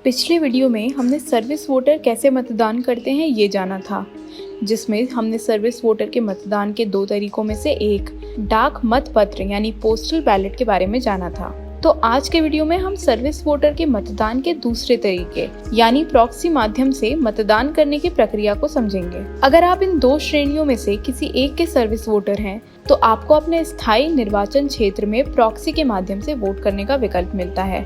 पिछले वीडियो में हमने सर्विस वोटर कैसे मतदान करते हैं ये जाना था, जिसमें हमने सर्विस वोटर के मतदान के दो तरीकों में से एक डाक मत पत्र यानी पोस्टल बैलेट के बारे में जाना था। तो आज के वीडियो में हम सर्विस वोटर के मतदान के दूसरे तरीके यानी प्रॉक्सी माध्यम से मतदान करने की प्रक्रिया को समझेंगे। अगर आप इन दो श्रेणियों में से किसी एक के सर्विस वोटर हैं, तो आपको अपने स्थायी निर्वाचन क्षेत्र में प्रॉक्सी के माध्यम से वोट करने का विकल्प मिलता है।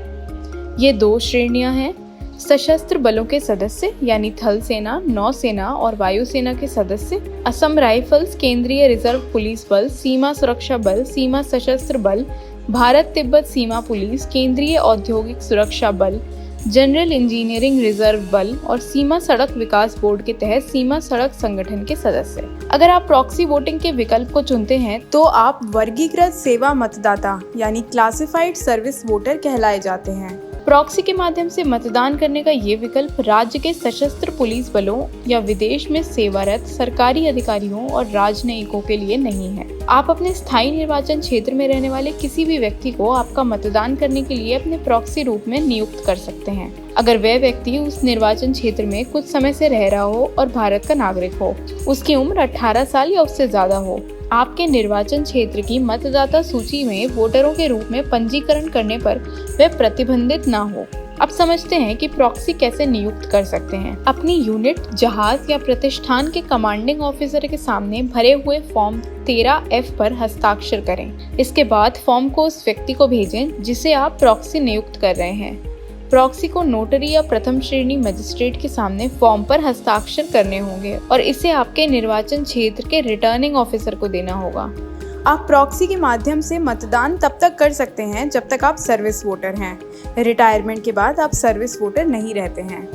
ये दो श्रेणियां हैं, सशस्त्र बलों के सदस्य यानी थल सेना, नौसेना और वायुसेना के सदस्य, असम राइफल्स, केंद्रीय रिजर्व पुलिस बल, सीमा सुरक्षा बल, सीमा सशस्त्र बल, भारत तिब्बत सीमा पुलिस, केंद्रीय औद्योगिक सुरक्षा बल, जनरल इंजीनियरिंग रिजर्व बल और सीमा सड़क विकास बोर्ड के तहत सीमा सड़क संगठन के सदस्य। अगर आप प्रॉक्सी वोटिंग के विकल्प को चुनते हैं तो आप वर्गीकृत सेवा मतदाता यानी क्लासिफाइड सर्विस वोटर कहलाए जाते हैं। प्रॉक्सी के माध्यम से मतदान करने का ये विकल्प राज्य के सशस्त्र पुलिस बलों या विदेश में सेवारत सरकारी अधिकारियों और राजनयिकों के लिए नहीं है। आप अपने स्थायी निर्वाचन क्षेत्र में रहने वाले किसी भी व्यक्ति को आपका मतदान करने के लिए अपने प्रॉक्सी रूप में नियुक्त कर सकते हैं, अगर वह व्यक्ति उस निर्वाचन क्षेत्र में कुछ समय से रह रहा हो और भारत का नागरिक हो, उसकी उम्र 18 साल या उससे ज्यादा हो, आपके निर्वाचन क्षेत्र की मतदाता सूची में वोटरों के रूप में पंजीकरण करने पर वह प्रतिबंधित ना हो। अब समझते हैं कि प्रॉक्सी कैसे नियुक्त कर सकते हैं। अपनी यूनिट, जहाज या प्रतिष्ठान के कमांडिंग ऑफिसर के सामने भरे हुए फॉर्म 13F पर हस्ताक्षर करें। इसके बाद फॉर्म को उस व्यक्ति को भेजें जिसे आप प्रॉक्सी नियुक्त कर रहे हैं। प्रॉक्सी को नोटरी या प्रथम श्रेणी मजिस्ट्रेट के सामने फॉर्म पर हस्ताक्षर करने होंगे और इसे आपके निर्वाचन क्षेत्र के रिटर्निंग ऑफिसर को देना होगा। आप प्रॉक्सी के माध्यम से मतदान तब तक कर सकते हैं जब तक आप सर्विस वोटर हैं। रिटायरमेंट के बाद आप सर्विस वोटर नहीं रहते हैं।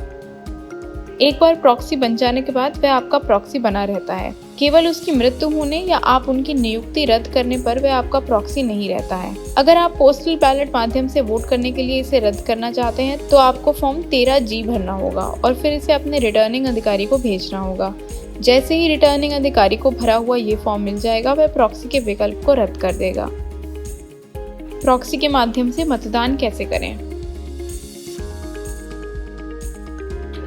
एक बार प्रॉक्सी बन जाने के बाद वह आपका प्रॉक्सी बना रहता है। केवल उसकी मृत्यु होने या आप उनकी नियुक्ति रद्द करने पर वह आपका प्रॉक्सी नहीं रहता है। अगर आप पोस्टल बैलेट माध्यम से वोट करने के लिए इसे रद्द करना चाहते हैं तो आपको फॉर्म 13G भरना होगा और फिर इसे अपने रिटर्निंग अधिकारी को भेजना होगा। जैसे ही रिटर्निंग अधिकारी को भरा हुआ ये फॉर्म मिल जाएगा, वह प्रॉक्सी के विकल्प को रद्द कर देगा। प्रॉक्सी के माध्यम से मतदान कैसे करें?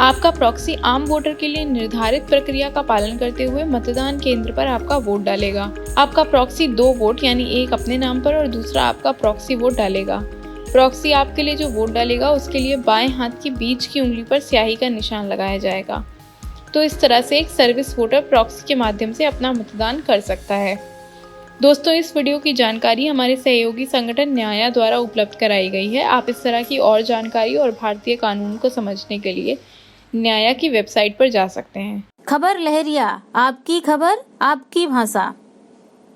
आपका प्रॉक्सी आम वोटर के लिए निर्धारित प्रक्रिया का पालन करते हुए मतदान केंद्र पर आपका वोट डालेगा। आपका प्रॉक्सी 2 वोट यानी एक अपने नाम पर और दूसरा आपका प्रॉक्सी वोट डालेगा। प्रॉक्सी आपके लिए जो वोट डालेगा उसके लिए बाएं हाथ की बीच की उंगली पर स्याही का निशान लगाया जाएगा। तो इस तरह से एक सर्विस वोटर प्रॉक्सी के माध्यम से अपना मतदान कर सकता है। दोस्तों, इस वीडियो की जानकारी हमारे सहयोगी संगठन न्याया द्वारा उपलब्ध कराई गई है। आप इस तरह की और जानकारी और भारतीय कानून को समझने के लिए न्याया की वेबसाइट पर जा सकते हैं। खबर लहरिया, आपकी खबर आपकी भाषा।